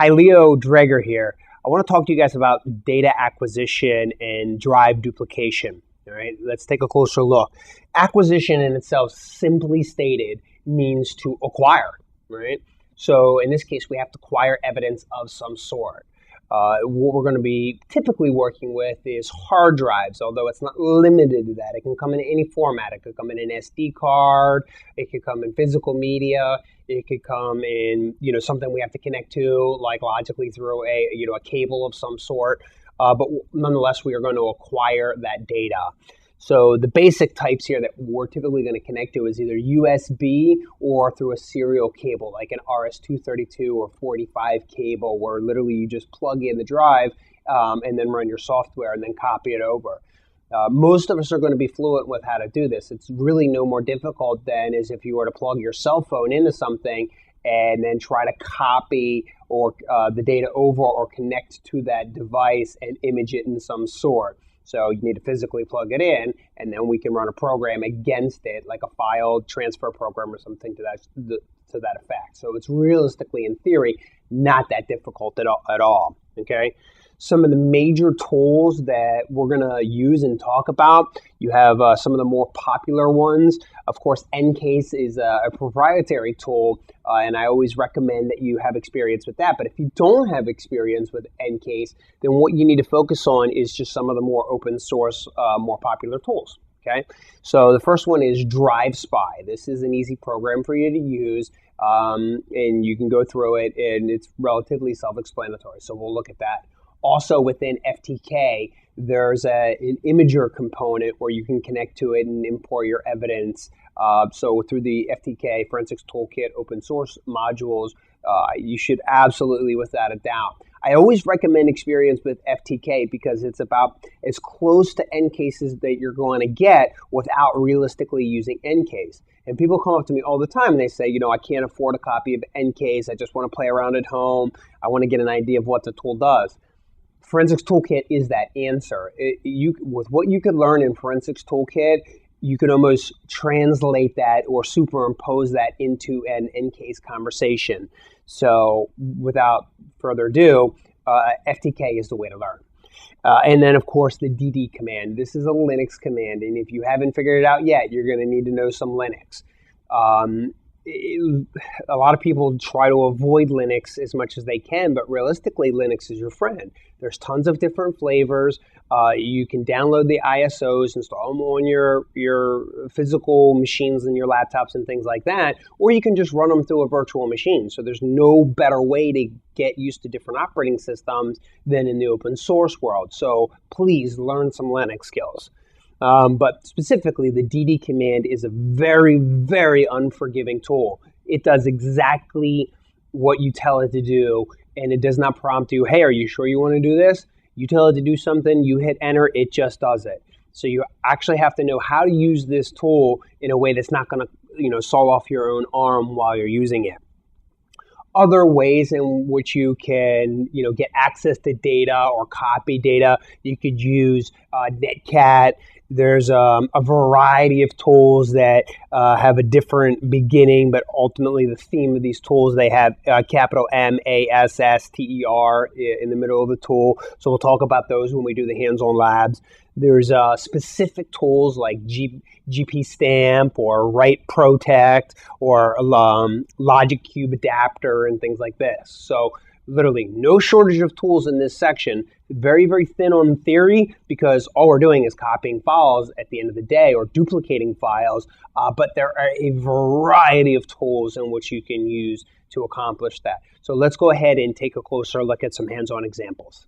Hi, Leo Dreger here. I want to talk to you guys about data acquisition and drive duplication. All right, let's take a closer look. Acquisition in itself, simply stated, means to acquire, right? So in this case, we have to acquire evidence of some sort. What we're going to be typically working with is hard drives, although it's not limited to that. It can come in any format. It could come in an SD card. It could come in physical media. It could come in, something we have to connect to, like logically through a cable of some sort. But nonetheless, we are going to acquire that data. So the basic types here that we're typically going to connect to is either USB or through a serial cable, like an RS-232 or 45 cable, where literally you just plug in the drive and then run your software and then copy it over. Most of us are going to be fluent with how to do this. It's really no more difficult than as if you were to plug your cell phone into something and then try to copy or the data over or connect to that device and image it in some sort. So you need to physically plug it in, and then we can run a program against it, like a file transfer program or something to that effect. So it's realistically, in theory, not that difficult at all. Okay. Some of the major tools that we're going to use and talk about, you have some of the more popular ones. Of course, EnCase is a proprietary tool, and I always recommend that you have experience with that. But if you don't have experience with EnCase, then what you need to focus on is just some of the more open source, more popular tools. Okay, so the first one is DriveSpy. This is an easy program for you to use, and you can go through it, and it's relatively self-explanatory. So we'll look at that. Also within FTK, there's an imager component where you can connect to it and import your evidence. So through the FTK Forensics Toolkit open source modules, you should absolutely, without a doubt. I always recommend experience with FTK because it's about as close to EnCases that you're going to get without realistically using EnCase. And people come up to me all the time and they say, I can't afford a copy of EnCase. I just want to play around at home. I want to get an idea of what the tool does. Forensics Toolkit is that answer. With what you could learn in Forensics Toolkit, you could almost translate that or superimpose that into an EnCase conversation. So without further ado, FTK is the way to learn. And then, of course, the DD command. This is a Linux command, and if you haven't figured it out yet, you're going to need to know some Linux. A lot of people try to avoid Linux as much as they can, but realistically, Linux is your friend. There's tons of different flavors. You can download the ISOs, install them on your physical machines and your laptops and things like that, or you can just run them through a virtual machine. So there's no better way to get used to different operating systems than in the open source world. So please learn some Linux skills. But specifically, the DD command is a very, very unforgiving tool. It does exactly what you tell it to do, and it does not prompt you, hey, are you sure you want to do this? You tell it to do something, you hit enter, it just does it. So you actually have to know how to use this tool in a way that's not going to, saw off your own arm while you're using it. Other ways in which you can, get access to data or copy data, you could use Netcat. There's a variety of tools that have a different beginning, but ultimately the theme of these tools, they have capital MASSTER in the middle of the tool. So we'll talk about those when we do the hands-on labs. There's specific tools like GPStamp or Write Protect or Logic Cube Adapter and things like this. So literally no shortage of tools in this section. Very, very thin on theory because all we're doing is copying files at the end of the day or duplicating files. But there are a variety of tools in which you can use to accomplish that. So let's go ahead and take a closer look at some hands-on examples.